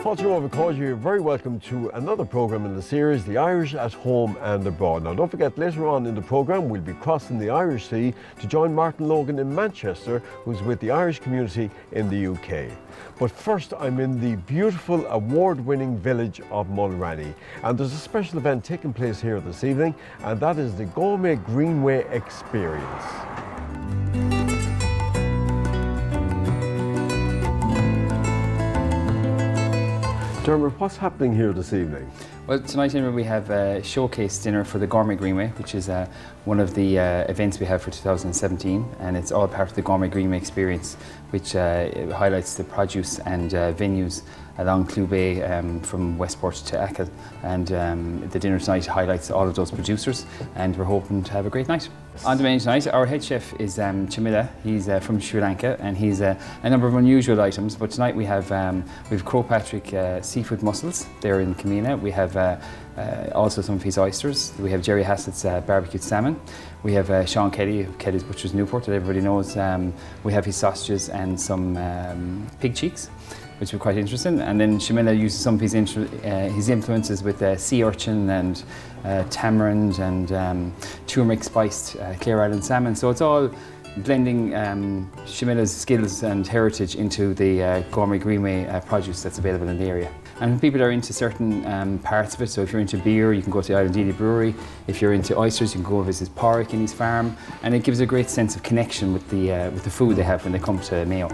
Fáilte Rómhaith Cáide, you're very welcome to another programme in the series, The Irish at Home and Abroad. Now don't forget, later on in the programme we'll be crossing the Irish Sea to join Martin Logan in Manchester, who's with the Irish community in the UK. But first I'm in the beautiful award-winning village of Mulranny, and there's a special event taking place here this evening, and that is the Galway Greenway Experience. Dermot, what's happening here this evening? Well, tonight we have a showcase dinner for the Galway Greenway, which is one of the events we have for 2017, and it's all part of the Galway Greenway Experience, which highlights the produce and venues along Clew Bay from Westport to Achill, and the dinner tonight highlights all of those producers, and we're hoping to have a great night. On the menu tonight, our head chef is Chamila. He's from Sri Lanka, and he's a number of unusual items, but tonight we have Crowpatrick seafood mussels. They're in Camina. We have also some of his oysters. We have Jerry Hassett's barbecued salmon. We have Sean Kelly of Kelly's Butchers Newport that everybody knows. We have his sausages and some pig cheeks, which were quite interesting. And then Shamila uses some of his influences with sea urchin and tamarind and turmeric spiced Clare Island salmon. So it's all blending Shamila's skills and heritage into the Galway Greenway produce that's available in the area. And when people are into certain parts of it, so if you're into beer, you can go to the Island Dealey Brewery. If you're into oysters, you can go visit Porrick in his farm. And it gives a great sense of connection with the food they have when they come to Mayo.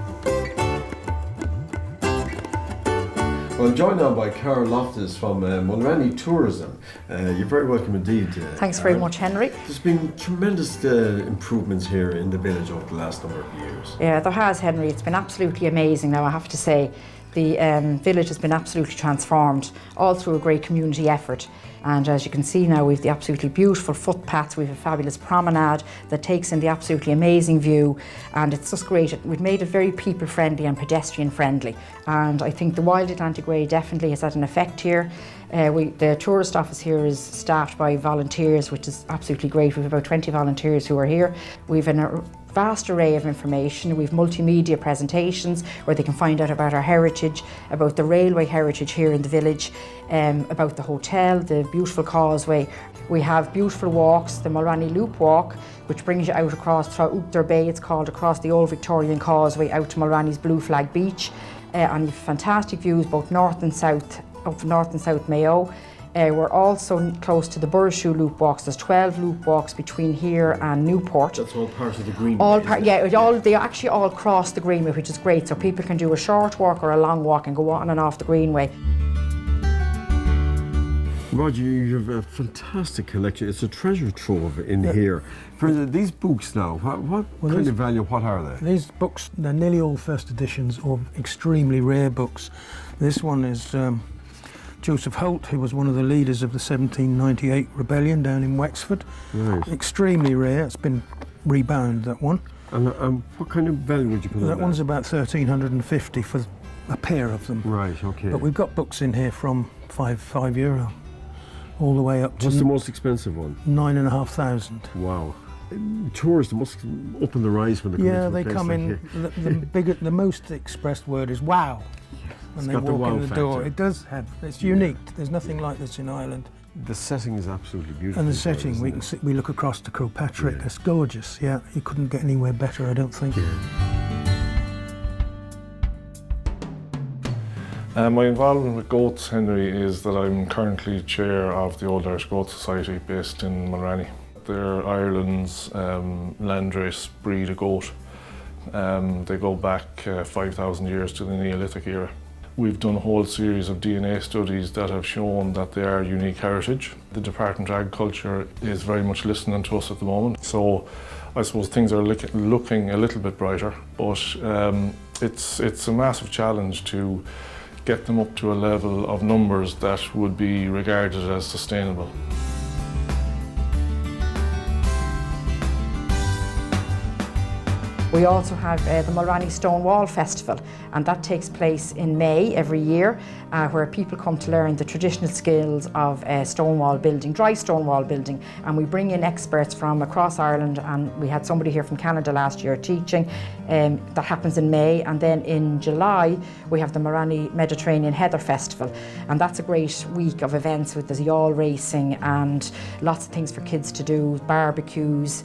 Well, I'm joined now by Carol Loftus from Mulranny Tourism. You're very welcome indeed. Thanks very much, Henry. There's been tremendous improvements here in the village over the last number of years. Yeah, there has, Henry. It's been absolutely amazing now, I have to say. The village has been absolutely transformed, all through a great community effort. And as you can see now, we've the absolutely beautiful footpaths, we've a fabulous promenade that takes in the absolutely amazing view, and it's just great. We've made it very people-friendly and pedestrian-friendly. And I think the Wild Atlantic Way definitely has had an effect here. The tourist office here is staffed by volunteers, which is absolutely great. We've about 20 volunteers who are here. We've a vast array of information. We've multimedia presentations where they can find out about our heritage, about the railway heritage here in the village, about the hotel, the beautiful causeway. We have beautiful walks, the Mulranny Loop Walk, which brings you out across Outler Bay, it's called, across the old Victorian causeway out to Mulranny's Blue Flag Beach. And you've fantastic views both north and south, of North and South Mayo. We're also close to the Burrishoe Loop Walks. There's 12 loop walks between here and Newport. That's all part of the Greenway. They actually all cross the Greenway, which is great. So people can do a short walk or a long walk and go on and off the Greenway. Roger, you have a fantastic collection. It's a treasure trove in here. For these books now, what kind of value, what are they? These books, they're nearly all first editions of extremely rare books. This one is Joseph Holt, who was one of the leaders of the 1798 rebellion down in Wexford. Right. Extremely rare. It's been rebound, that one. And what kind of value would you put on that? That one's about 1,350 for a pair of them. Right, okay. But we've got books in here from €5 all the way up to... What's the most expensive one? 9,500. Wow. Tourists must open their eyes when they come into a place they come like in. Here. The most expressed word is wow. When they walk in the door, it does have. It's unique. There's nothing like this in Ireland. The setting is absolutely beautiful. And the setting, we look across to Crowpatrick. Yeah. It's gorgeous. Yeah, you couldn't get anywhere better, I don't think. Yeah. My involvement with Goats, Henry, is that I'm currently chair of the Old Irish Goat Society based in Mulranny. They're Ireland's landrace breed of goat. They go back 5,000 years to the Neolithic era. We've done a whole series of DNA studies that have shown that they are unique heritage. The Department of Agriculture is very much listening to us at the moment, so I suppose things are looking a little bit brighter, but it's a massive challenge to get them up to a level of numbers that would be regarded as sustainable. We also have the Mulranny Stone Wall Festival, and that takes place in May every year, where people come to learn the traditional skills of stone wall building, dry stone wall building, and we bring in experts from across Ireland, and we had somebody here from Canada last year teaching. That happens in May, and then in July we have the Mulranny Mediterranean Heather Festival, and that's a great week of events with the yawl racing and lots of things for kids to do, barbecues,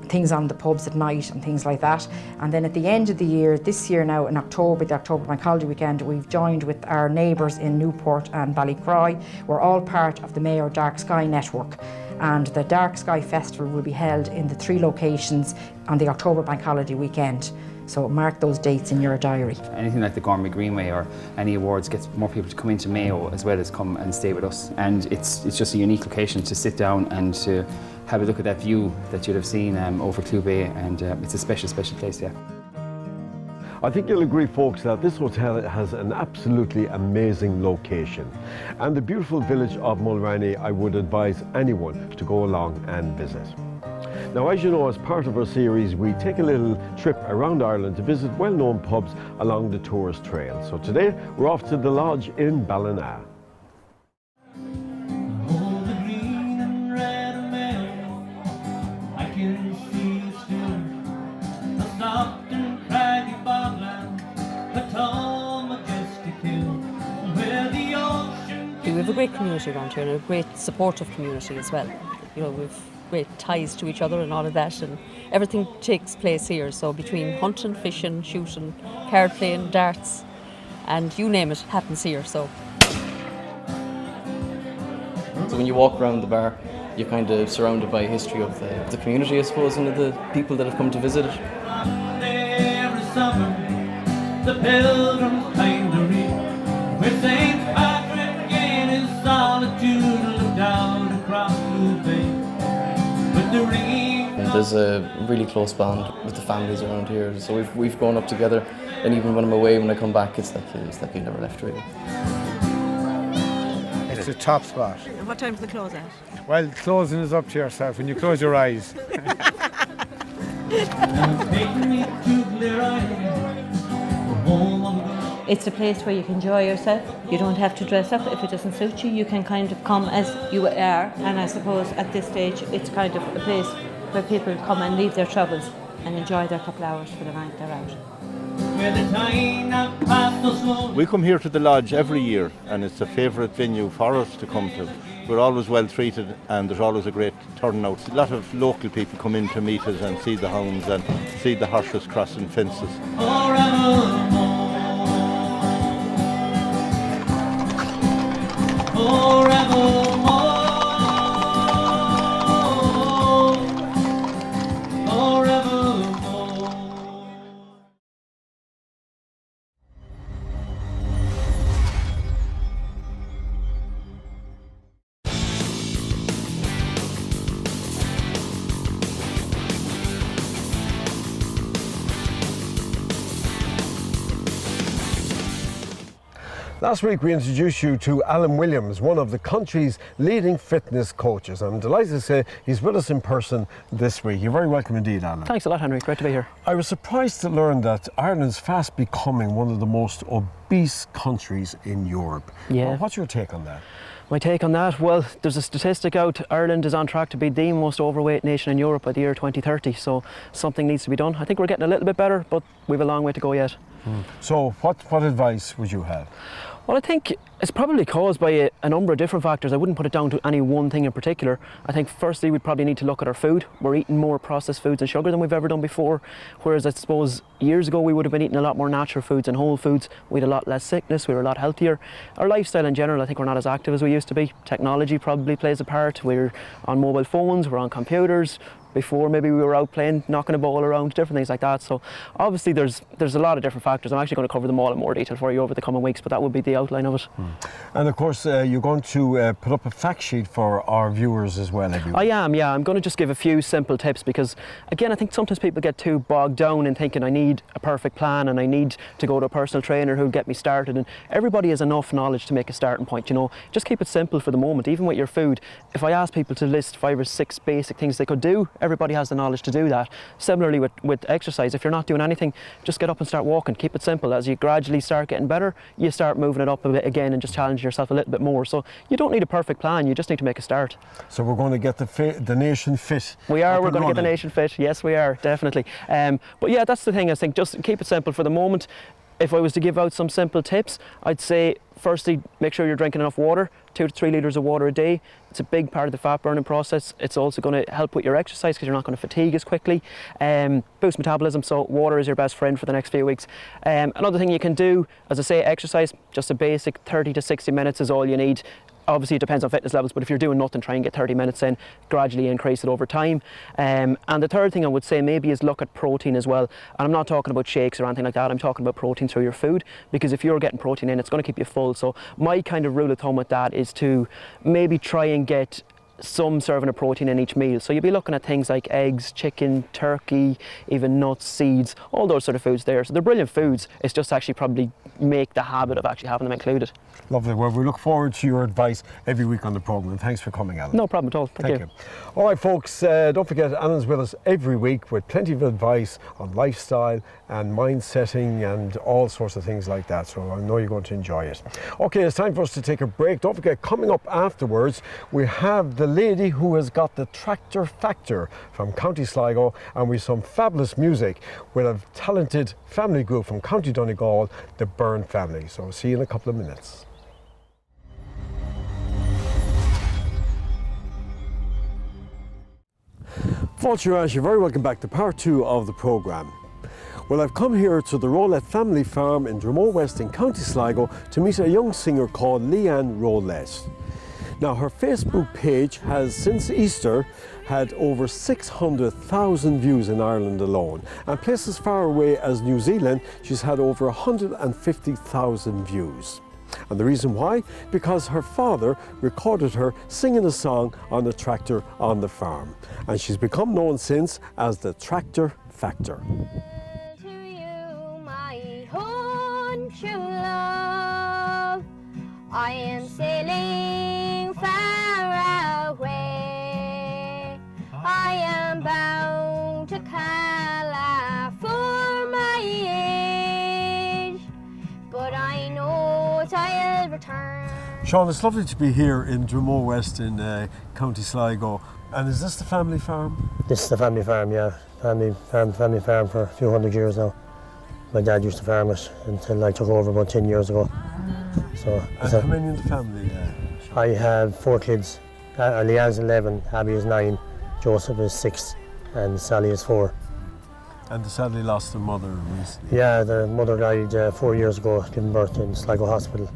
things on the pubs at night and things like that. And then at the end of the year, this year now in October, the October Bank Holiday weekend, we've joined with our neighbours in Newport and Ballycroy. We're all part of the Mayo Dark Sky Network, and the Dark Sky Festival will be held in the 3 locations on the October Bank Holiday weekend. So mark those dates in your diary. Anything like the Gourmet Greenway or any awards gets more people to come into Mayo as well as come and stay with us. And it's just a unique location to sit down and to have a look at that view that you'd have seen over Clew Bay, and it's a special place, yeah. I think you'll agree, folks, that this hotel has an absolutely amazing location. And the beautiful village of Mulranny, I would advise anyone to go along and visit. Now, as you know, as part of our series, we take a little trip around Ireland to visit well-known pubs along the tourist trail. So today, we're off to the Lodge in Ballina. We have a great community around here, and a great supportive community as well. You know, we've great ties to each other and all of that, and everything takes place here. So between hunting, fishing, shooting, card playing, darts, and you name it, happens here. So when you walk around the bar, you're kind of surrounded by history of the community, I suppose, and of the people that have come to visit it. Every summer, the pilgrims climb the reef, where St. Patrick in his solitude looked down across Blue Bay with the ringing. There's a really close bond with the families around here, so we've grown up together, and even when I'm away, when I come back, it's like you never left, really. It's a top spot. And what time does the close at? Well, closing is up to yourself when you close your eyes. It's a place where you can enjoy yourself. You don't have to dress up. If it doesn't suit you, you can kind of come as you are. And I suppose at this stage, it's kind of a place where people come and leave their troubles and enjoy their couple hours for the night they're out. We come here to the Lodge every year, and it's a favourite venue for us to come to. We're always well treated, and there's always a great turnout. A lot of local people come in to meet us and see the hounds and see the horses crossing fences. Last week we introduced you to Alan Williams, one of the country's leading fitness coaches. I'm delighted to say he's with us in person this week. You're very welcome indeed, Alan. Thanks a lot, Henry. Great to be here. I was surprised to learn that Ireland's fast becoming one of the most obese countries in Europe. Yeah. Well, what's your take on that? My take on that? Well, there's a statistic out. Ireland is on track to be the most overweight nation in Europe by the year 2030, so something needs to be done. I think we're getting a little bit better, but we've a long way to go yet. So what advice would you have? Well, I think it's probably caused by a number of different factors. I wouldn't put it down to any one thing in particular. I think firstly we probably need to look at our food. We're eating more processed foods and sugar than we've ever done before, whereas I suppose years ago we would have been eating a lot more natural foods and whole foods. We had a lot less sickness, we were a lot healthier. Our lifestyle in general, I think we're not as active as we used to be. Technology probably plays a part. We're on mobile phones, we're on computers. Before maybe we were out playing, knocking a ball around, different things like that. So obviously there's a lot of different factors. I'm actually going to cover them all in more detail for you over the coming weeks, but that would be the outline of it. And of course you're going to put up a fact sheet for our viewers as well, have you? I am, yeah. I'm going to just give a few simple tips because, again, I think sometimes people get too bogged down in thinking I need a perfect plan and I need to go to a personal trainer who'll get me started, and everybody has enough knowledge to make a starting point, you know. Just keep it simple for the moment, even with your food. If I ask people to list 5 or 6 basic things they could do everybody has the knowledge to do that. Similarly with exercise, if you're not doing anything, just get up and start walking. Keep it simple. As you gradually start getting better, you start moving it up a bit again and just challenge yourself a little bit more. So you don't need a perfect plan, you just need to make a start. So we're going to get the nation fit. We're going to get the nation fit. Yes, we are, definitely. But yeah, that's the thing. I think just keep it simple for the moment. If I was to give out some simple tips, I'd say firstly, make sure you're drinking enough water, 2 to 3 litres of water a day. It's a big part of the fat burning process. It's also going to help with your exercise because you're not going to fatigue as quickly. Boost metabolism, so water is your best friend for the next few weeks. Another thing you can do, as I say, exercise, just a basic 30 to 60 minutes is all you need. Obviously it depends on fitness levels, but if you're doing nothing, try and get 30 minutes in, gradually increase it over time. And the third thing I would say maybe is look at protein as well. And I'm not talking about shakes or anything like that, I'm talking about protein through your food, because if you're getting protein in, it's going to keep you full. So my kind of rule of thumb with that is to maybe try and get some serving of protein in each meal. So you'll be looking at things like eggs, chicken, turkey, even nuts, seeds, all those sort of foods there. So they're brilliant foods. It's just actually probably make the habit of actually having them included. Lovely. Well, we look forward to your advice every week on the programme. Thanks for coming, Alan. No problem at all. Thank you. All right, folks, don't forget Alan's with us every week with plenty of advice on lifestyle and mind setting and all sorts of things like that. So I know you're going to enjoy it. Okay, it's time for us to take a break. Don't forget, coming up afterwards, we have the lady who has got the Tractor Factor from County Sligo, and with some fabulous music with a talented family group from County Donegal, the Byrne family. So see you in a couple of minutes. Fulcherage, you're very welcome back to part 2 of the programme. Well, I've come here to the Rowlett family farm in Dromore West in County Sligo to meet a young singer called Leanne Rowlett. Now, her Facebook page has since Easter had over 600,000 views in Ireland alone, and places far away as New Zealand, she's had over 150,000 views. And the reason why? Because her father recorded her singing a song on the tractor on the farm, and she's become known since as the Tractor Factor. To you, my own true love, I am sailing far away. I am bound to Cala for my age, but I know I'll return. Sean, it's lovely to be here in Dromore West in County Sligo. And is this the family farm? This is the family farm, yeah. Family farm for a few hundred years now. My dad used to farm it until I took over about 10 years ago. So, and how many in the family? I have 4 kids. Leanne's 11, Abby is 9, Joseph is 6, and Sally is 4. And they sadly lost their mother recently. Yeah, their mother died 4 years ago, giving birth in Sligo Hospital.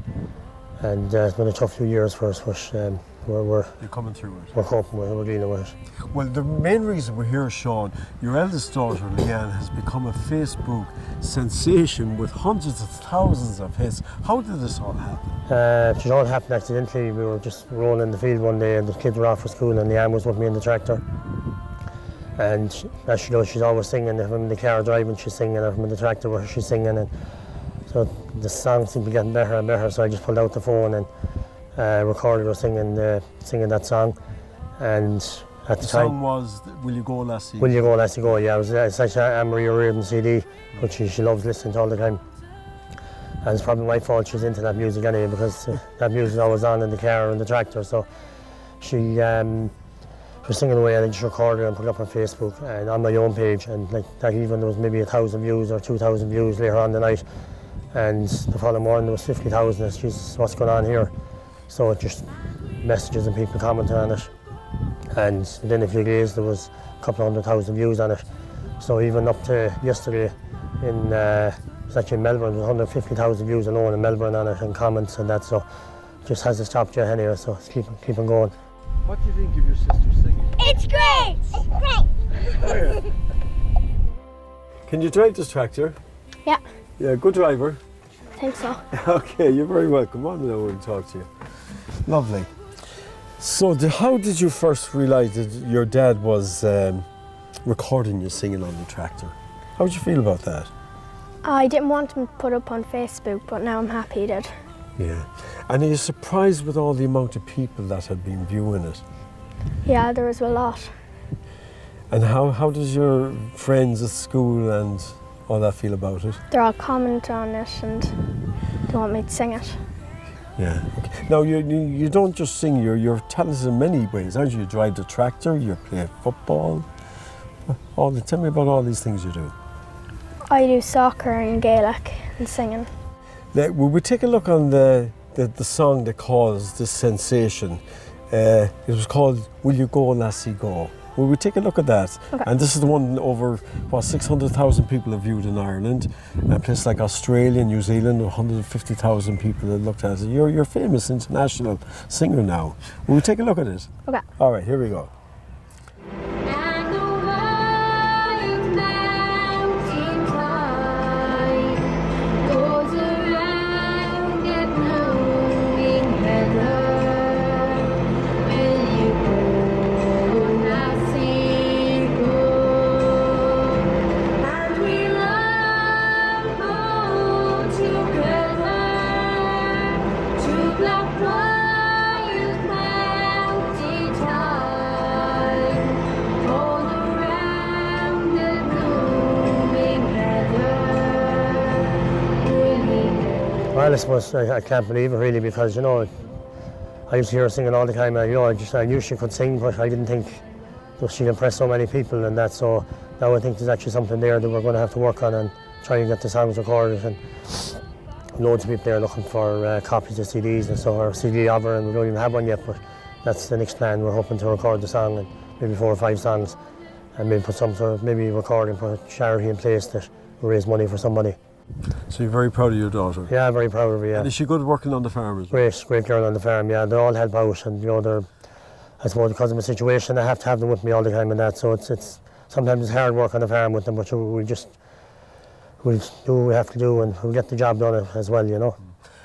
And it's been a tough few years for us, but we're coming through it. We're coping with it, we're dealing with it. Well, the main reason we're here, Sean, your eldest daughter, Leanne, has become a Facebook sensation with hundreds of thousands of hits. How did this all happen? It all happened accidentally. We were just rolling in the field one day and the kids were off for school and Leanne was with me in the tractor. And as she does, she's always singing. If I'm in the car driving, she's singing. If I'm in the tractor where she's singing. And so the song seemed to be getting better and better, so I just pulled out the phone and recorded her singing that song. And at the time, song was Will You Go Lassie? Will You Go Lassie Go, yeah. It's actually Anne-Marie O'Riordan CD, which she loves listening to all the time. And it's probably my fault she's into that music anyway, because that music is always on in the car or in the tractor. So she was singing away, and I just recorded it and put it up on Facebook and on my own page. And like that, even there was maybe 1,000 views or 2,000 views later on the night. And the following morning there was 50,000. Jesus, what's going on here? So it just messages and people commenting on it. And within a few days there was a couple of 100,000 views on it. So even up to yesterday it was actually in Melbourne, there was 150,000 views alone in Melbourne on it and comments and that. So it just hasn't stopped yet anyway, so it's keeping going. What do you think of your sister singing? It's great! It's great! Can you drive this tractor? Yeah. Yeah, good driver. I think so. Okay, you're very welcome. On now we'll talk to you. Lovely. So how did you first realise that your dad was recording you singing on the tractor? How did you feel about that? I didn't want him to put up on Facebook, but now I'm happy he did. Yeah. And are you surprised with all the amount of people that had been viewing it? Yeah, there was a lot. And how does your friends at school and all that feel about it? They're all commenting on it and they want me to sing it. Yeah. Okay. Now you don't just sing. You're talented in many ways, aren't you? You drive the tractor. You play football. Tell me about all these things you do. I do soccer and Gaelic and singing. Will we take a look on the song that caused this sensation? It was called "Will You Go, Lassie Go." Will we take a look at that? Okay. And this is the one over 600,000 people have viewed in Ireland, and places like Australia, New Zealand, 150,000 people have looked at it. You're a famous international singer now. Will we take a look at it? Okay. All right, here we go. Well, I suppose I can't believe it really, because I used to hear her singing all the time, and I knew she could sing, but I didn't think that she'd impress so many people and that. So now I think there's actually something there that we're going to have to work on and try and get the songs recorded. And loads of people there looking for copies of CDs and so, or CD of her, and we don't even have one yet, but that's the next plan. We're hoping to record the song, and maybe 4 or 5 songs, and maybe put some sort of recording, put a charity in place that will raise money for somebody. So you're very proud of your daughter? Yeah, very proud of her, yeah. And is she good working on the farm as well? Great girl on the farm, yeah. They all help out, and they're, I suppose because of the situation, I have to have them with me all the time and that, so it's sometimes it's hard work on the farm with them, but we'll do what we have to do, and we'll get the job done as well,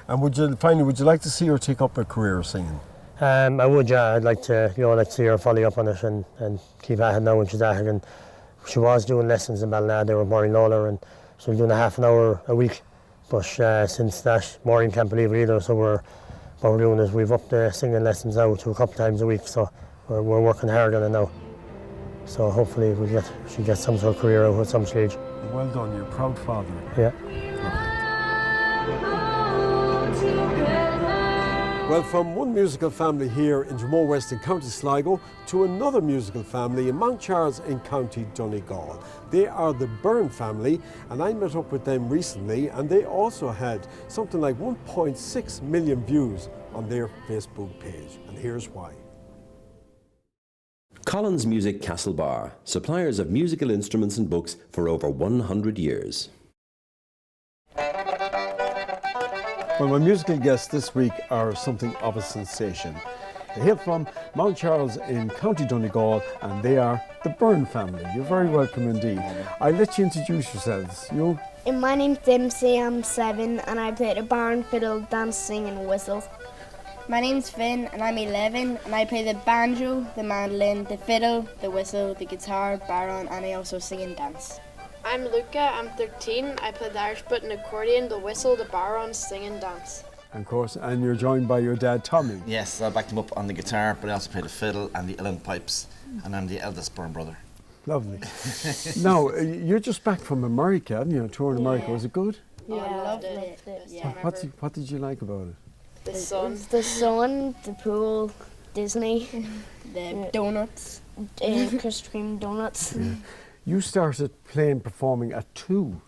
And would you like to see her take up a career of singing? I would, yeah. I'd like to, like to see her follow up on it and keep at it now when she's at it. And she was doing lessons in Ballina there with Maureen Lawler, and she was doing a half an hour a week. But since that, Maureen can't believe it either. So what we're doing is we've upped the singing lessons now to a couple of times a week. So we're working hard on it now. So hopefully she'll get some sort of career out at some stage. Well done, you're a proud father. Yeah. Well, from one musical family here in Dromore West in County Sligo to another musical family in Mount Charles in County Donegal. They are the Byrne family, and I met up with them recently, and they also had something like 1.6 million views on their Facebook page, and here's why. Collins Music Castlebar, suppliers of musical instruments and books for over 100 years. Well, my musical guests this week are something of a sensation. They hail from Mount Charles in County Donegal, and they are the Byrne family. You're very welcome indeed. I'll let you introduce yourselves. You? My name's Dempsey, I'm 7, and I play the barn, fiddle, dance, sing and whistle. My name's Finn, and I'm 11, and I play the banjo, the mandolin, the fiddle, the whistle, the guitar, baron, and I also sing and dance. I'm Luca, I'm 13, I play the Irish button accordion, the whistle, the baron, sing and dance. Of course, and you're joined by your dad, Tommy. Yes, I backed him up on the guitar, but I also play the fiddle and the uilleann pipes, and I'm the eldest Byrne brother. Lovely. Now, you're just back from America, haven't you? Tour in America. Was it good? Yeah, I loved it. Yeah. What did you like about it? The sun, the pool, Disney, the donuts, Krispy Kreme donuts. Yeah. You started performing at 2.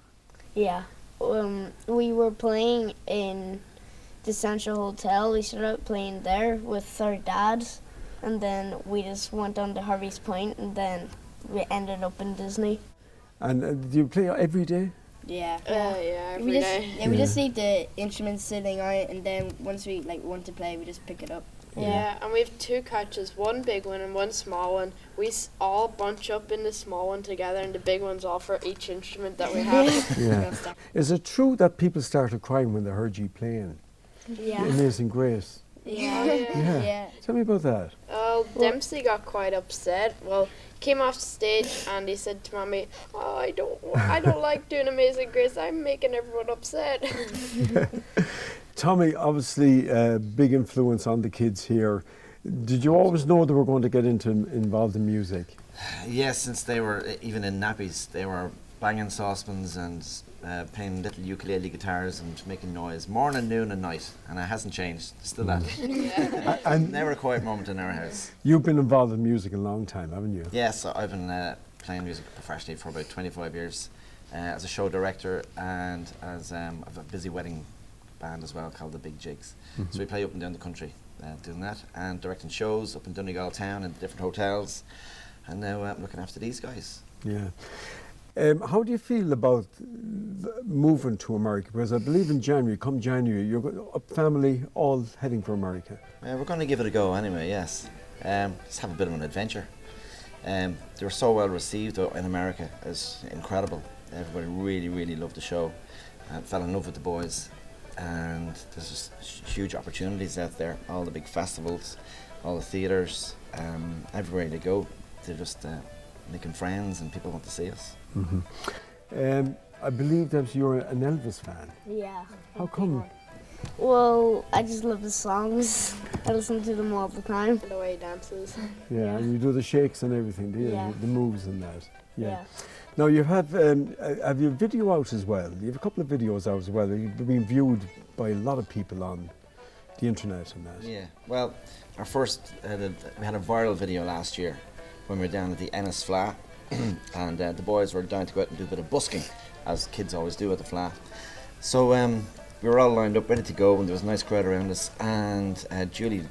Yeah. We were playing in the Central Hotel. We started out playing there with our dads, and then we just went on to Harvey's Point, and then we ended up in Disney. And do you play every day? Yeah. Every day. We just leave the instruments sitting out, and then once we want to play, we just pick it up. Yeah, and we have 2 couches, one big one and one small one. We all bunch up in the small one together, and the big one's all for each instrument that we have. Yeah. Is it true that people started crying when they heard you playing? Yeah. Amazing Grace. Yeah. Tell me about that. Dempsey got quite upset. Well, came off stage and he said to Mommy, "Oh, I don't like doing Amazing Grace. I'm making everyone upset." Tommy, obviously a big influence on the kids here. Did you always know they were going to get involved in music? Yes, since they were even in nappies, they were banging saucepans and playing little ukulele guitars and making noise morning, noon and night, and it hasn't changed. Still that. And never a quiet moment in our house. You've been involved in music a long time, haven't you? Yes, I've been playing music professionally for about 25 years as a show director and as I've a busy wedding band as well called the Big Jigs. So we play up and down the country doing that and directing shows up in Donegal town and different hotels, and now I'm looking after these guys. Yeah. How do you feel about moving to America? Because I believe in January, come January, you're family all heading for America. We're going to give it a go anyway, yes. Just have a bit of an adventure. They were so well received in America. It's incredible. Everybody really, really loved the show. Fell in love with the boys. And there's just huge opportunities out there. All the big festivals, all the theatres, everywhere they go, they're just making friends and people want to see us. I believe that you're an Elvis fan. Yeah. How come? Well, I just love the songs. I listen to them all the time. The way he dances. Yeah, and you do the shakes and everything, do you? Yeah. The moves and that. Yeah. Now you have your video out as well. You have a couple of videos out as well. You've been viewed by a lot of people on the internet and that. Yeah, well, our first, we had a viral video last year when we were down at the Ennis Flat and the boys were down to go out and do a bit of busking, as kids always do at the flat. So we were all lined up, ready to go, and there was a nice crowd around us, and Julie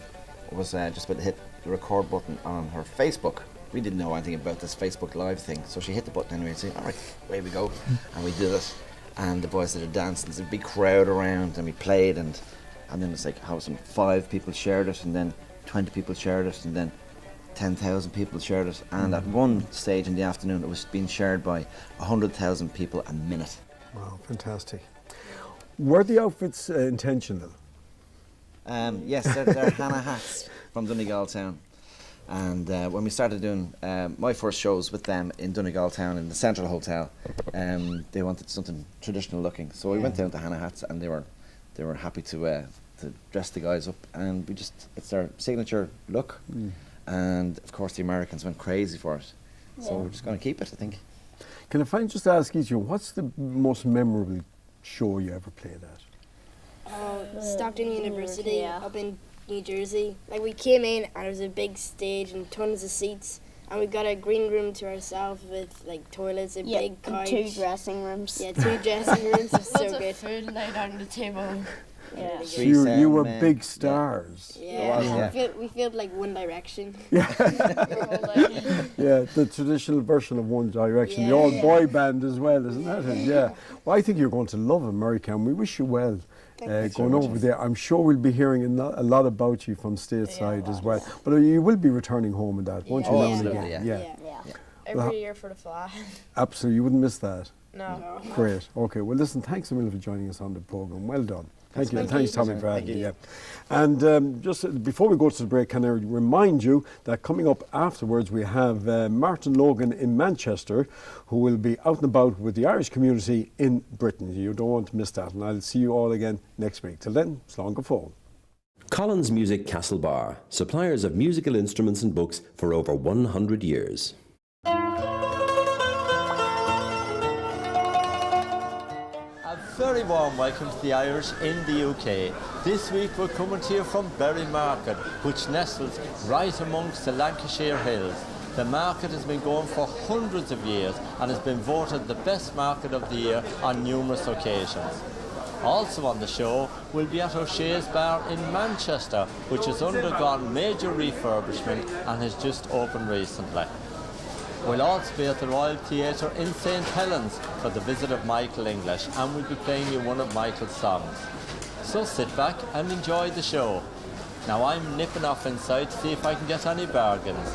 was just about to hit the record button on her Facebook. We didn't know anything about this Facebook Live thing, so she hit the button anyway and said, all right, away we go. And we did it, and the boys started dancing. There's a big crowd around, and we played, and then it's like how some 5 people shared it, and then 20 people shared it, and then 10,000 people shared it. And at one stage in the afternoon, it was being shared by 100,000 people a minute. Wow, fantastic. Were the outfits intentional? Yes, they're Hannah hats from Donegal town. And when we started doing my first shows with them in Donegal town in the Central Hotel, they wanted something traditional looking. So we went down to Hannah hats, and they were happy to dress the guys up, and it's their signature look. And of course the Americans went crazy for it. So we're just going to keep it, I think. Can I just ask each of you, what's the most memorable show you ever played at? Stockton University up in New Jersey. Like, we came in and there was a big stage and tons of seats, and we got a green room to ourselves with like toilets, a big couch, 2 dressing rooms. Yeah, 2 dressing rooms. It was so Lots of good. food laid on the table. Yeah. So you were big stars. Yeah. We felt like One Direction. Yeah, the traditional version of One Direction, the all-boy band as well, isn't that it? Yeah. Well, I think you're going to love America, and we wish you well going over there. I'm sure we'll be hearing a lot about you from stateside as well. But you will be returning home and that, won't you? Now and again? Yeah. Every year for the flag. Absolutely, you wouldn't miss that. No. Great. Okay. Well, listen. Thanks a million for joining us on the program. Well done. Thank you, and thanks, Tommy, for having me. Yeah. And just before we go to the break, can I remind you that coming up afterwards we have Martin Logan in Manchester, who will be out and about with the Irish community in Britain. You don't want to miss that, and I'll see you all again next week. Till then, slán go fóill. Collins Music Castlebar, suppliers of musical instruments and books for over 100 years. Very warm welcome to the Irish in the UK. This week we're coming to you from Berry Market, which nestles right amongst the Lancashire Hills. The market has been going for hundreds of years and has been voted the best market of the year on numerous occasions. Also on the show, we'll be at O'Shea's Bar in Manchester, which has undergone major refurbishment and has just opened recently. We'll also be at the Royal Theatre in St Helens for the visit of Michael English, and we'll be playing you one of Michael's songs. So sit back and enjoy the show. Now I'm nipping off inside to see if I can get any bargains.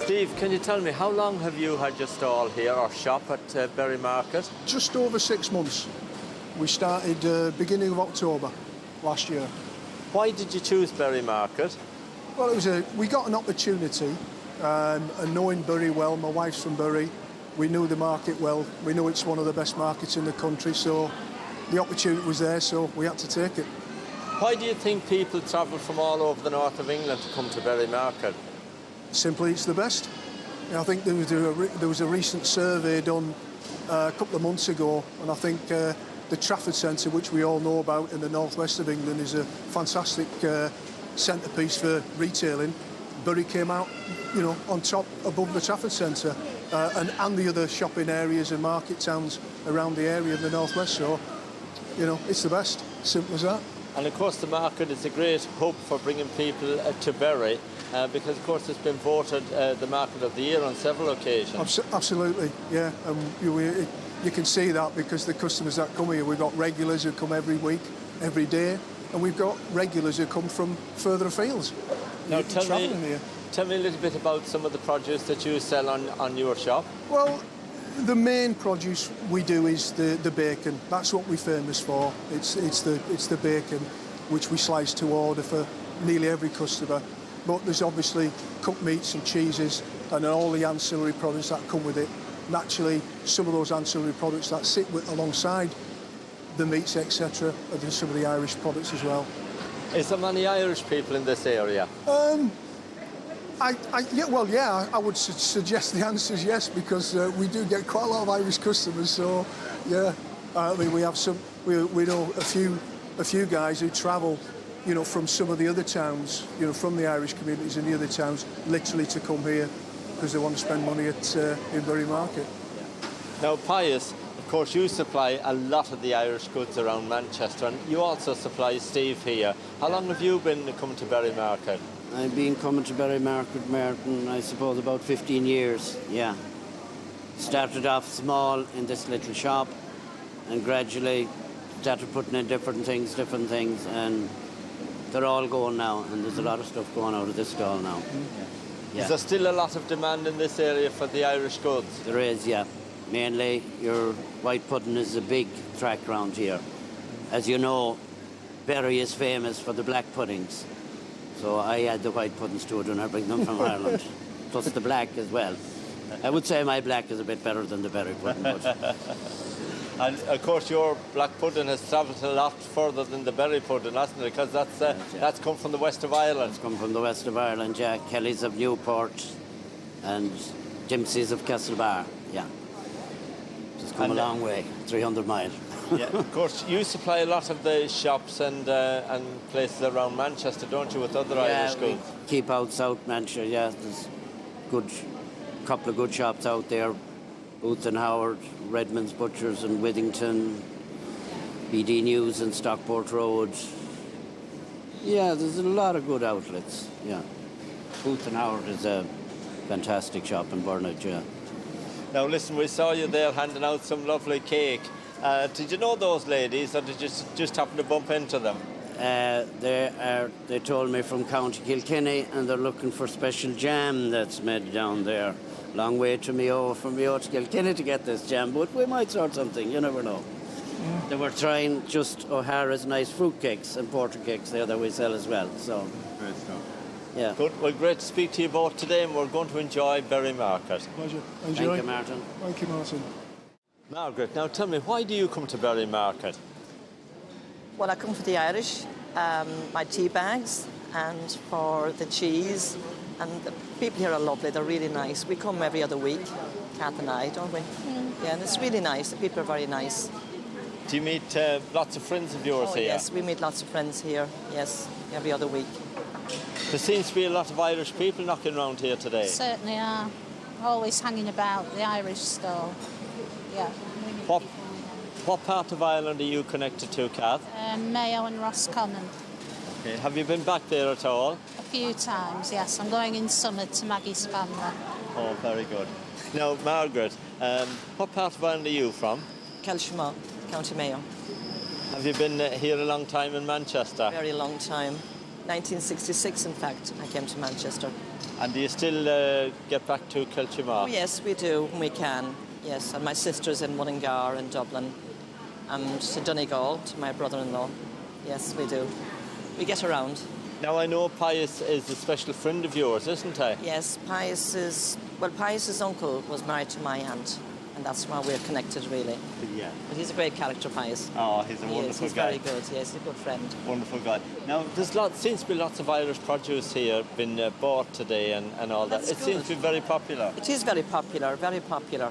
Steve, can you tell me, how long have you had your stall here or shop at Berry Market? Just over 6 months. We started beginning of October last year. Why did you choose Berry Market? Well, we got an opportunity, and knowing Bury well, my wife's from Bury, We knew the market well. We knew it's one of the best markets in the country, so the opportunity was there, so we had to take it. Why do you think people travel from all over the north of England to come to Berry Market? Simply, it's the best. I think there was a recent survey done a couple of months ago, and I think the Trafford Centre, which we all know about in the northwest of England, is a fantastic centrepiece for retailing. Bury came out, you know, on top above the Trafford Centre, and the other shopping areas and market towns around the area of the northwest. So, you know, it's the best. Simple as that. And of course, the market is a great hub for bringing people to Bury. Because, of course, it's been voted the Market of the Year on several occasions. Absolutely, yeah. You can see that because the customers that come here, we've got regulars who come every week, every day, and we've got regulars who come from further afields. Now, tell me a little bit about some of the produce that you sell on your shop. Well, the main produce we do is the bacon. That's what we're famous for. It's the bacon, which we slice to order for nearly every customer. But there's obviously cooked meats and cheeses and all the ancillary products that come with it. Naturally, some of those ancillary products that sit alongside the meats, etc., are some of the Irish products as well. Is there many Irish people in this area? I would suggest the answer is yes, because we do get quite a lot of Irish customers. So, yeah, I mean, we have some. We know a few guys who travel, you know, from some of the other towns, you know, from the Irish communities in the other towns, literally to come here because they want to spend money in Bury Market. Now, Pius, of course, you supply a lot of the Irish goods around Manchester, and you also supply Steve here. How long have you been coming to Bury Market? I've been coming to Bury Market, Martin, I suppose about 15 years, yeah. Started off small in this little shop and gradually started putting in different things, and they're all going now, and there's a lot of stuff going out of this stall now. Yeah. Is there still a lot of demand in this area for the Irish goods? There is, yeah. Mainly your white pudding is a big track around here. As you know, Bury is famous for the black puddings. So I add the white puddings to it and I bring them from Ireland. Plus the black as well. I would say my black is a bit better than the Bury pudding. But and of course your black pudding has travelled a lot further than the Bury pudding, hasn't it? Because that's come from the west of Ireland. It's come from the west of Ireland, yeah. Kelly's of Newport and Dempsey's of Castlebar, yeah. It's come a long way, 300 miles. Yeah, of course, you supply a lot of the shops and places around Manchester, don't you, with other Irish goods? We keep out South Manchester, yeah. There's a couple of good shops out there. Booth and Howard, Redmond's Butchers and Withington, BD News and Stockport Road. Yeah, there's a lot of good outlets, yeah. Booth and Howard is a fantastic shop in Burnett, yeah. Now listen, we saw you there handing out some lovely cake. Did you know those ladies, or did you just happen to bump into them? They told me from County Kilkenny, and they're looking for special jam that's made down there. Long way to Mayo, from Mayo to Kilkenny to get this jam, but we might sort something, you never know. Yeah. They were trying just O'Hara's nice fruit cakes and porter cakes there that we sell as well. So. Great stuff. Yeah. Good. Well, great to speak to you both today, and we're going to enjoy Bury Market. Pleasure. Enjoy. Thank you, Martin. Thank you, Martin. Margaret, now tell me, why do you come to Bury Market? Well, I come for the Irish, my tea bags, and for the cheese. And the people here are lovely. They're really nice. We come every other week, Kath and I, don't we? Yeah, and it's really nice. The people are very nice. Do you meet lots of friends of yours here? Yes, we meet lots of friends here, yes, every other week. There seems to be a lot of Irish people knocking around here today. Certainly are. Always hanging about the Irish stall. Yeah. What part of Ireland are you connected to, Kath? Mayo and Roscommon. Okay. Have you been back there at all? A few times, yes. I'm going in summer to Maggie's family. Oh, very good. Now, Margaret, what part of Ireland are you from? Kelshima, County Mayo. Have you been here a long time in Manchester? Very long time. 1966, in fact, I came to Manchester. And do you still get back to Kilchima? Oh, yes, we do, when we can. Yes, and my sister's in Mullingar in Dublin. And to Donegal, to my brother-in-law. Yes, we do. We get around. Now, I know Pius is a special friend of yours, isn't he? Yes, Pius is Well, Pius's uncle was married to my aunt, and that's why we're connected, really. Yeah. But he's a great character, Pius. Oh, he's a wonderful he's guy. He's very good, yes, he's a good friend. Wonderful guy. Now, seems to be lots of Irish produce here been bought today and all that. That's It seems to be very popular. It is very popular, very popular.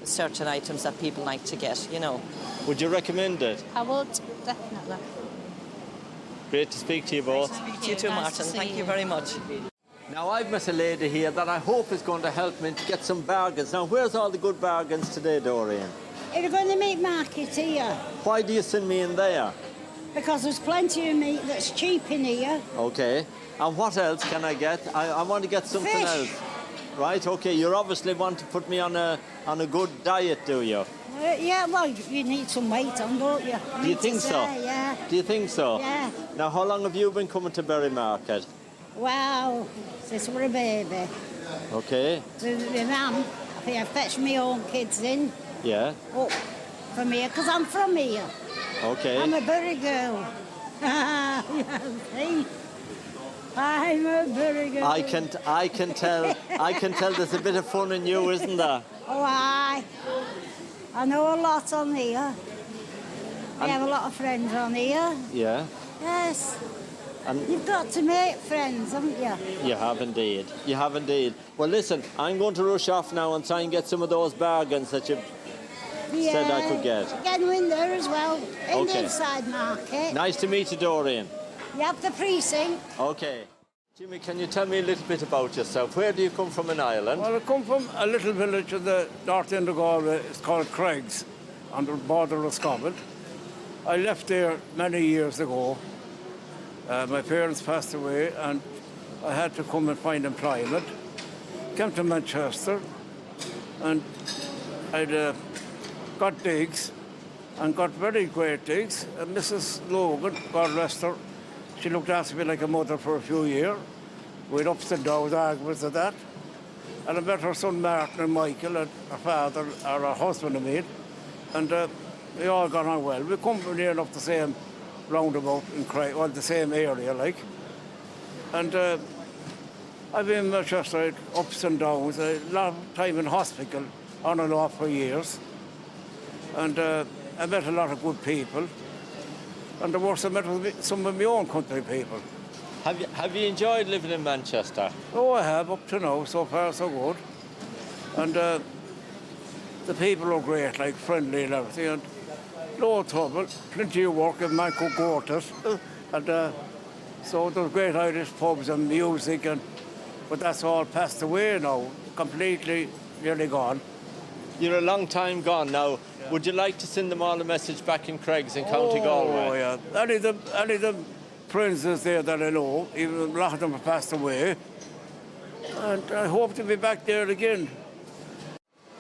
Certain items that people like to get, you know. Would you recommend it? I would, definitely. Great to speak to you both. Nice to speak to you too, Martin. Thank you very much. Now, I've met a lady here that I hope is going to help me to get some bargains. Now, where's all the good bargains today, Doreen? You're going to meat market here Why do you send me in there? because there's plenty of meat that's cheap in here. Okay. And what else can I get? I want to get something Fish. else. Right, okay. You obviously want to put me on a good diet, do you? Yeah, well, you need some weight on, don't you? Do you think so? Yeah. Do you think so? Yeah. Now, how long have you been coming to Berry Market? Wow, since we're a baby. Okay. The mum, I fetch my own kids in Yeah. up from here, because I'm from here. Okay. I'm a Bury girl. Yeah, see? I'm a Bury girl. I can tell. I can tell. There's a bit of fun in you, isn't there? Oh, I know a lot on here. I have a lot of friends on here. Yeah. Yes. And You've got to make friends, haven't you? you have indeed. You have indeed. Well, listen. I'm going to rush off now and try and get some of those bargains that you said I could get. Get them in there as well, in the Okay. inside market. Nice to meet you, Doreen. You have the precinct. Okay. Jimmy, can you tell me a little bit about yourself? Where do you come from in Ireland? Well, I come from a little village at the north end of Galway. It's called Craigs, on the border of Scotland. I left there many years ago. My parents passed away, and I had to come and find employment. Came to Manchester, and I'd got digs, and got very great digs. And Mrs. Logan, God rest her, she looked after me like a mother for a few years. We had ups and downs, arguments of that. And I met her son Martin and Michael, and her father, or her husband, I mean. And we all got on well. We come from near enough the same roundabout in Craig, well, the same area, like. And I've been in Manchester, ups and downs, a lot of time in hospital, on and off for years. And I met a lot of good people. And the worst I met was some of my own country people. Have you enjoyed living in Manchester? Oh, I have, up to now, so far so good. And the people are great, like friendly and everything, and no trouble, plenty of work, if man could go to it. And so there's great Irish pubs and music, but that's all passed away now, completely, nearly gone. You're a long time gone now. Would you like to send them all a message back in Craigs in County Galway? Oh, yeah. Any of the friends there that I know, even a lot of them have passed away. And I hope to be back there again.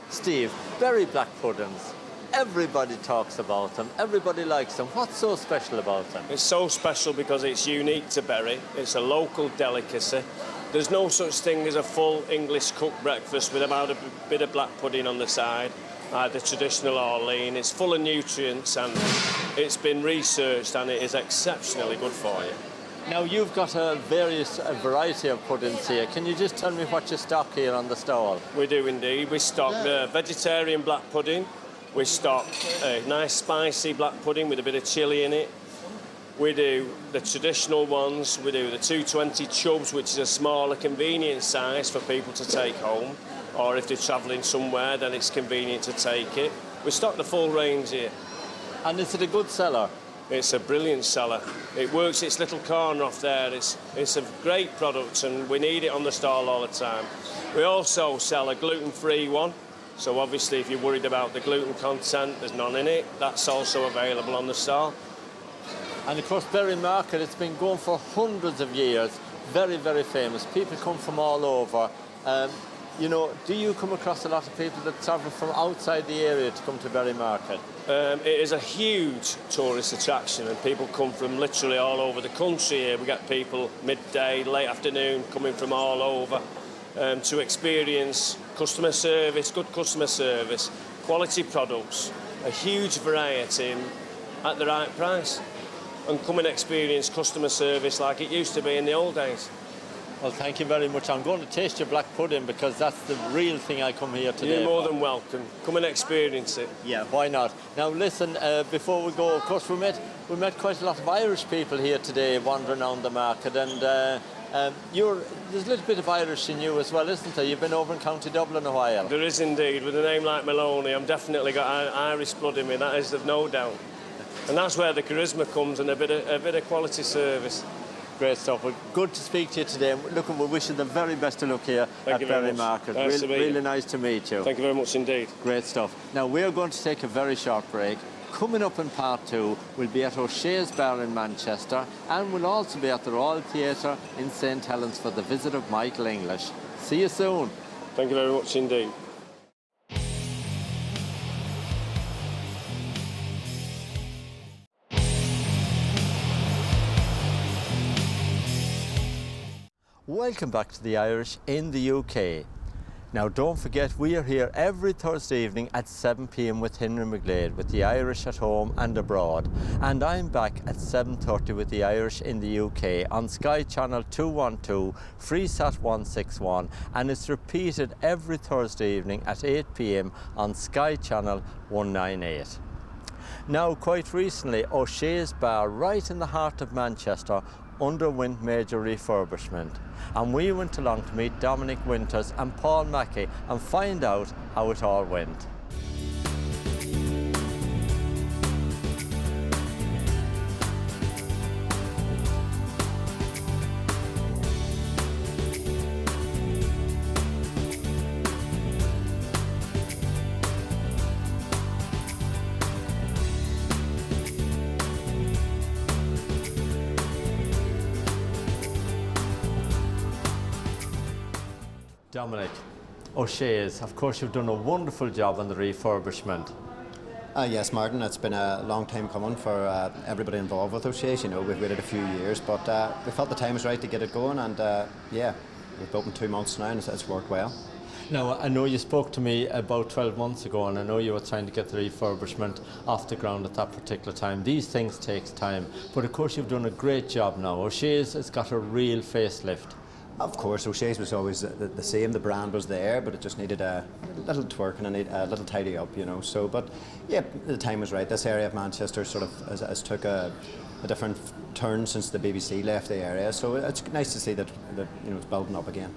Steve, berry black puddings. Everybody talks about them. Everybody likes them. What's so special about them? It's so special because it's unique to Berry. It's a local delicacy. There's no such thing as a full English cooked breakfast without a bit of black pudding on the side, the traditional Orlean. It's full of nutrients and it's been researched and it is exceptionally good for you. Now, you've got a variety of puddings here. Can you just tell me what you stock here on the stall? We do indeed. We stock the vegetarian black pudding. We stock a nice spicy black pudding with a bit of chilli in it. We do the traditional ones. We do the 220 chubs, which is a smaller, convenient size for people to take home. Or if they're travelling somewhere, then it's convenient to take it. We stock the full range here. And is it a good seller? It's a brilliant seller. It works its little corner off there. It's a great product and we need it on the stall all the time. We also sell a gluten-free one. So obviously if you're worried about the gluten content, there's none in it. That's also available on the stall. And of course, Berry Market, it's been going for hundreds of years. Very, very famous. People come from all over. You know, do you come across a lot of people that travel from outside the area to come to Berry Market? It is a huge tourist attraction and people come from literally all over the country here. We get people midday, late afternoon coming from all over to experience customer service, good customer service, quality products, a huge variety at the right price, and come and experience customer service like it used to be in the old days. Well, thank you very much. I'm going to taste your black pudding because that's the real thing I come here today. You're more than welcome. Come and experience it. Yeah, why not? Now listen, before we go, of course we met quite a lot of Irish people here today wandering around the market, and there's a little bit of Irish in you as well, isn't there? You've been over in County Dublin a while. There is indeed. With a name like Maloney, I'm definitely got Irish blood in me, that is of no doubt. And that's where the charisma comes and a bit of quality service. Great stuff. Well, good to speak to you today. Look, we wish you the very best of luck here at Berry Market. Really nice to meet you. Thank you very much indeed. Great stuff. Now, we're going to take a very short break. Coming up in part 2, we'll be at O'Shea's Bar in Manchester, and we'll also be at the Royal Theatre in St Helens for the visit of Michael English. See you soon. Thank you very much indeed. Welcome back to the Irish in the UK. Now don't forget, we are here every Thursday evening at 7 p.m. with Henry McGlade with the Irish at home and abroad. And I'm back at 7:30 with the Irish in the UK on Sky Channel 212, Freesat 161, and it's repeated every Thursday evening at 8 p.m. on Sky Channel 198. Now, quite recently, O'Shea's Bar, right in the heart of Manchester, underwent major refurbishment, and we went along to meet Dominic Winters and Paul Mackey and find out how it all went. Dominic, O'Shea's, of course you've done a wonderful job on the refurbishment. Yes, Martin, it's been a long time coming for everybody involved with O'Shea's. You know, we've waited a few years, but we felt the time was right to get it going, and yeah, we've opened 2 months now and it's worked well. Now, I know you spoke to me about 12 months ago, and I know you were trying to get the refurbishment off the ground at that particular time. These things take time, but of course you've done a great job now. O'Shea's has got a real facelift. Of course, O'Shea's was always the same. The brand was there, but it just needed a little twerk and a little tidy up, you know. So, but yeah, the time was right. This area of Manchester sort of has took a different turn since the BBC left the area. So it's nice to see that you know it's building up again.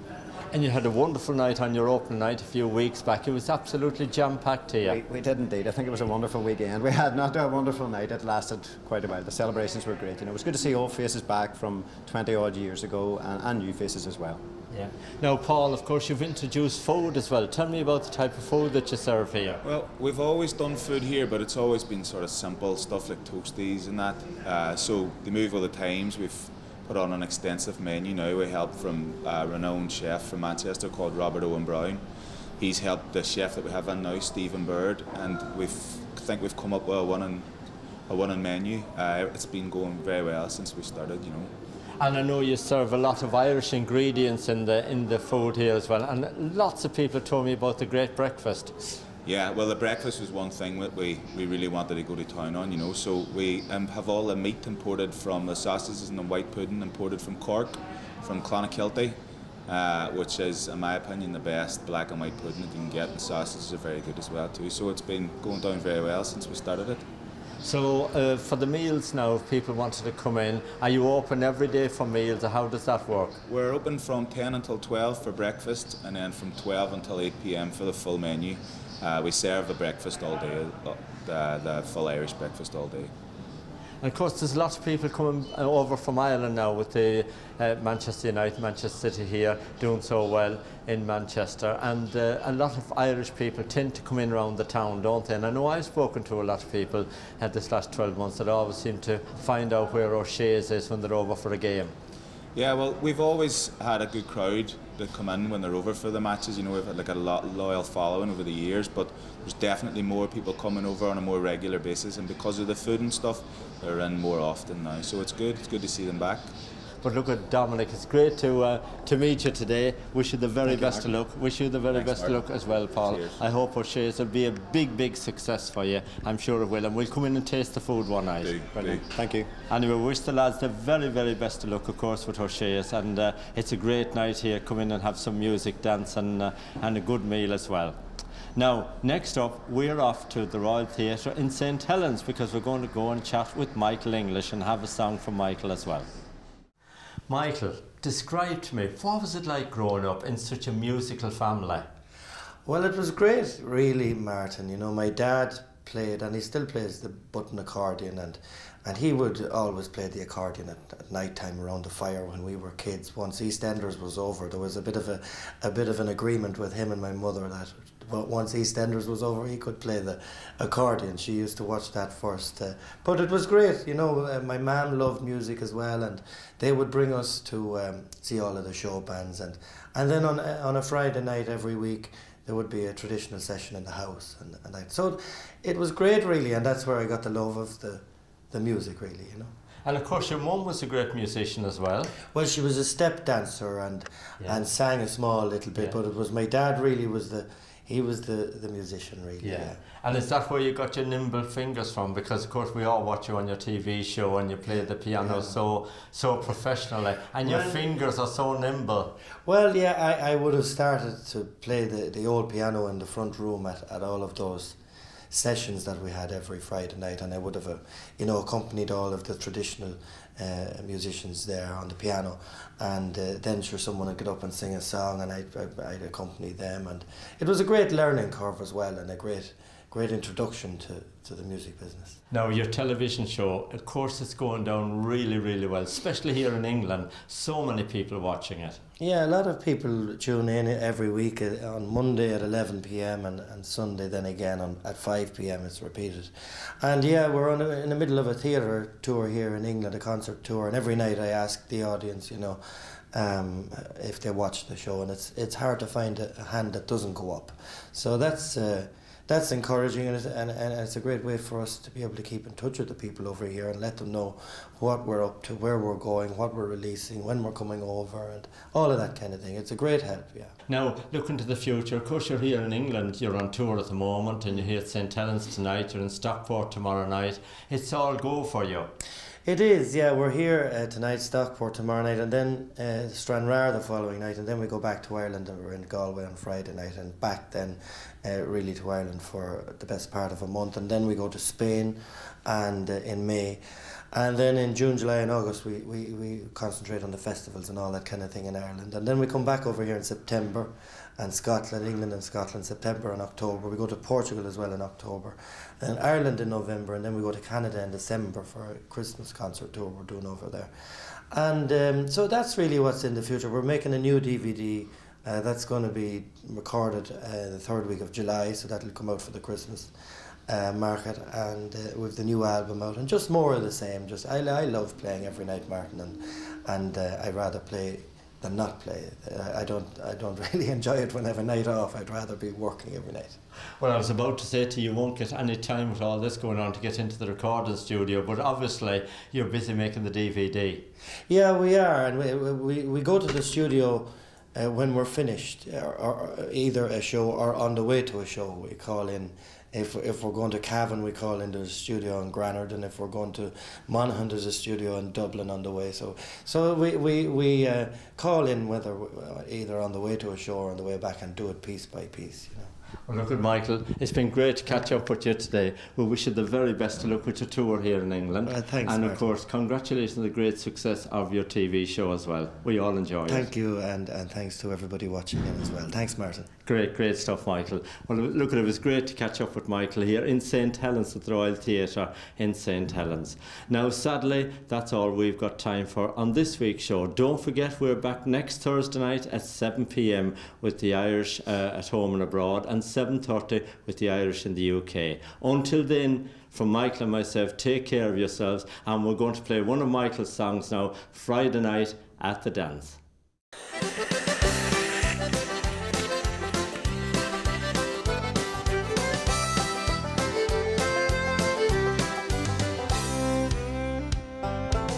And you had a wonderful night on your opening night a few weeks back. It was absolutely jam-packed here. We did indeed. I think it was a wonderful weekend. We had not a wonderful night. It lasted quite a while. The celebrations were great. You know, it was good to see old faces back from 20-odd years ago and new faces as well. Yeah. Now, Paul, of course, you've introduced food as well. Tell me about the type of food that you serve here. Well, we've always done food here, but it's always been sort of simple stuff like toasties and that. So the move of the times, we've put on an extensive menu now with help from a renowned chef from Manchester called Robert Owen Brown. He's helped the chef that we have in now, Stephen Bird, and I think we've come up with a winning menu. It's been going very well since we started, you know. And I know you serve a lot of Irish ingredients in the food here as well, and lots of people told me about the great breakfast. Yeah, well, the breakfast was one thing that we really wanted to go to town on, you know. So we have all the meat imported from the sausages and the white pudding imported from Cork, from Clonakilty, which is, in my opinion, the best black and white pudding that you can get. And sausages are very good as well too. So it's been going down very well since we started it. So for the meals now, if people wanted to come in, are you open every day for meals, or how does that work? We're open from 10 until 12 for breakfast, and then from 12 until 8 p.m. for the full menu. We serve the breakfast all day, the full Irish breakfast all day. And of course, there's lots of people coming over from Ireland now with the Manchester United, Manchester City here doing so well in Manchester. And a lot of Irish people tend to come in around the town, don't they? And I know I've spoken to a lot of people this last 12 months that always seem to find out where O'Shea's is when they're over for a game. Yeah, well, we've always had a good crowd that come in when they're over for the matches. You know, we've had like a loyal following over the years, but there's definitely more people coming over on a more regular basis, and because of the food and stuff, they're in more often now. So it's good to see them back. But look at Dominic, it's great to meet you today. Wish you the very best of luck. Wish you the very best of luck as well, Paul. Cheers. I hope O'Shea's will be a big success for you. I'm sure it will, and we'll come in and taste the food one night. Brilliant. Thank you. Anyway, we wish the lads the very best of luck, of course, with O'Shea's, and it's a great night here. Come in and have some music, dance, and a good meal as well. Now, next up, we're off to the Royal Theatre in St Helens because we're going to go and chat with Michael English and have a song from Michael as well. Michael, describe to me, what was it like growing up in such a musical family? Well, it was great, really, Martin. You know, my dad played, and he still plays, the button accordion, and he would always play the accordion at night time around the fire when we were kids. Once EastEnders was over, there was a bit of an agreement with him and my mother that once EastEnders was over, he could play the accordion. She used to watch that first. But it was great, you know. My mum loved music as well, and they would bring us to see all of the show bands. And then on a Friday night every week, there would be a traditional session in the house. So it was great, really, and that's where I got the love of the music, really, you know. And of course your mum was a great musician as well. Well, she was a step dancer and sang a small little bit, but it was my dad really was the musician, really. Yeah. And is that where you got your nimble fingers from? Because of course we all watch you on your TV show and you play the piano so professionally, and your fingers are so nimble. Well, yeah, I would have started to play the old piano in the front room at all of those sessions that we had every Friday night, and I would have accompanied all of the traditional musicians there on the piano, and then someone would get up and sing a song, and I'd accompany them, and it was a great learning curve as well, and a great introduction to the music business. Now your television show, of course, it's going down really well, especially here in England. So many people watching it. Yeah, a lot of people tune in every week on Monday at 11 p.m. and Sunday then again at 5 p.m. it's repeated. And yeah, we're in the middle of a theatre tour here in England, a concert tour, and every night I ask the audience, if they watch the show, and it's hard to find a hand that doesn't go up. So that's encouraging, and it's a great way for us to be able to keep in touch with the people over here and let them know what we're up to, where we're going, what we're releasing, when we're coming over, and all of that kind of thing. It's a great help, yeah. Now, looking to the future, of course you're here in England, you're on tour at the moment, and you're here at St Helens tonight, you're in Stockport tomorrow night. It's all go for you. It is, yeah. We're here tonight, Stockport tomorrow night, and then Stranraer the following night, and then we go back to Ireland, and we're in Galway on Friday night, and back then really to Ireland for the best part of a month, and then we go to Spain and in May, and then in June, July and August we concentrate on the festivals and all that kind of thing in Ireland, and then we come back over here in September, and Scotland, England and Scotland, September and October. We go to Portugal as well in October, and Ireland in November, and then we go to Canada in December for a Christmas concert tour we're doing over there. And so that's really what's in the future. We're making a new DVD that's going to be recorded the third week of July, so that'll come out for the Christmas market, and with the new album out, and just more of the same. Just I love playing every night, Martin, and I'd rather play than not play. I don't really enjoy it when I have a night off. I'd rather be working every night. Well, I was about to say to you, you won't get any time with all this going on to get into the recording studio, but obviously you're busy making the DVD. Yeah, we are, and we go to the studio when we're finished, or either a show or on the way to a show. We call in. If we're going to Cavan, we call into the studio in Granard, and if we're going to Monaghan, there's a studio in Dublin on the way. So we call in whether either on the way to a show or on the way back, and do it piece by piece, you know. Well, look at Michael. It's been great to catch up with you today. We wish you the very best of luck with your tour here in England. Thanks, and Martin. of course, congratulations on the great success of your TV show as well. We all enjoy it. Thank you, and thanks to everybody watching in as well. Thanks, Martin. Great stuff, Michael. Well, look, it was great to catch up with Michael here in St Helens at the Royal Theatre in St Helens. Now, sadly, that's all we've got time for on this week's show. Don't forget, we're back next Thursday night at 7 p.m. with the Irish at home and abroad, and 7:30 with the Irish in the UK. Until then, from Michael and myself, take care of yourselves, and we're going to play one of Michael's songs now, Friday Night at the Dance.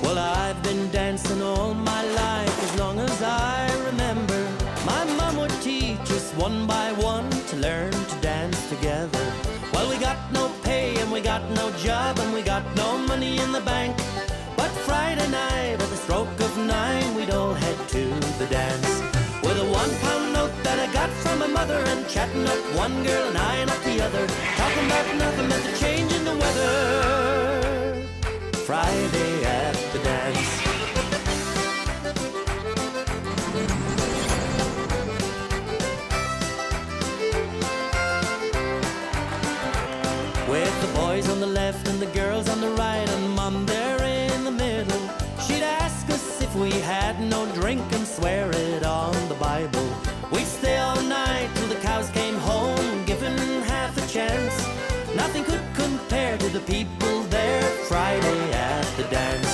Well, I've been dancing all my us one by one to learn to dance together. Well, we got no pay and we got no job and we got no money in the bank. But Friday night at the stroke of 9 we'd all head to the dance. With a £1 note that I got from my mother and chatting up one girl and eyeing up the other, talking about nothing but the change in the weather. Friday at the dance. With the boys on the left and the girls on the right and Mum there in the middle, she'd ask us if we had no drink and swear it on the Bible. We'd stay all night till the cows came home, given half a chance. Nothing could compare to the people there Friday at the dance.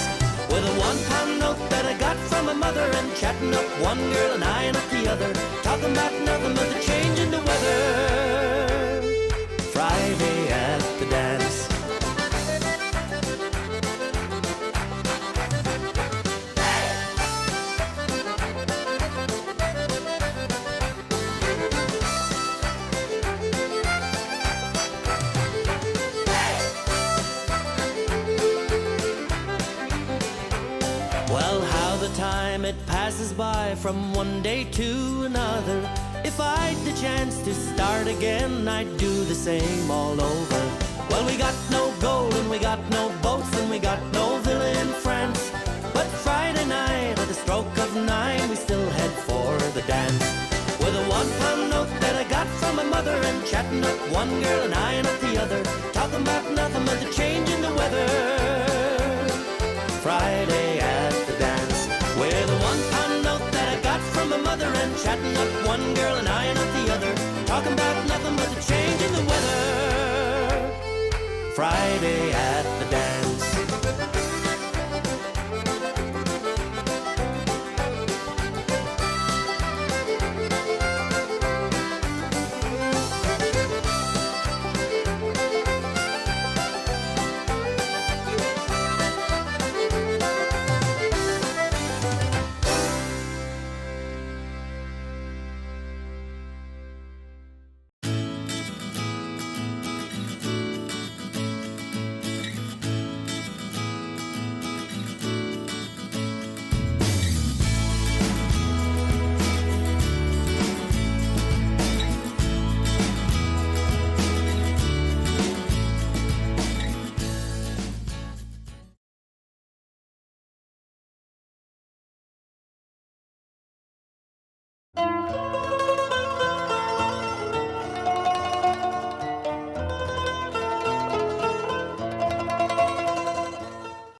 With a £1 note that I got from my mother and chatting up one girl and eyeing up the other, talking about nothing but the change in the weather. Friday at the dance. Well, how the time it passes by from one day to another. If I'd the chance to start again, I'd do the same all over. Well, we got no gold and we got no boats and we got no villa in France. But Friday night at the stroke of 9 we still head for the dance. With a £1 note that I got from my mother and chatting up one girl and eyeing up the other, talking about nothing but the change in the weather. Friday at the dance. With a £1 note that I got from my mother and chatting up one girl and eyeing up the other, talking about nothing but the change in the weather. Friday at the dance.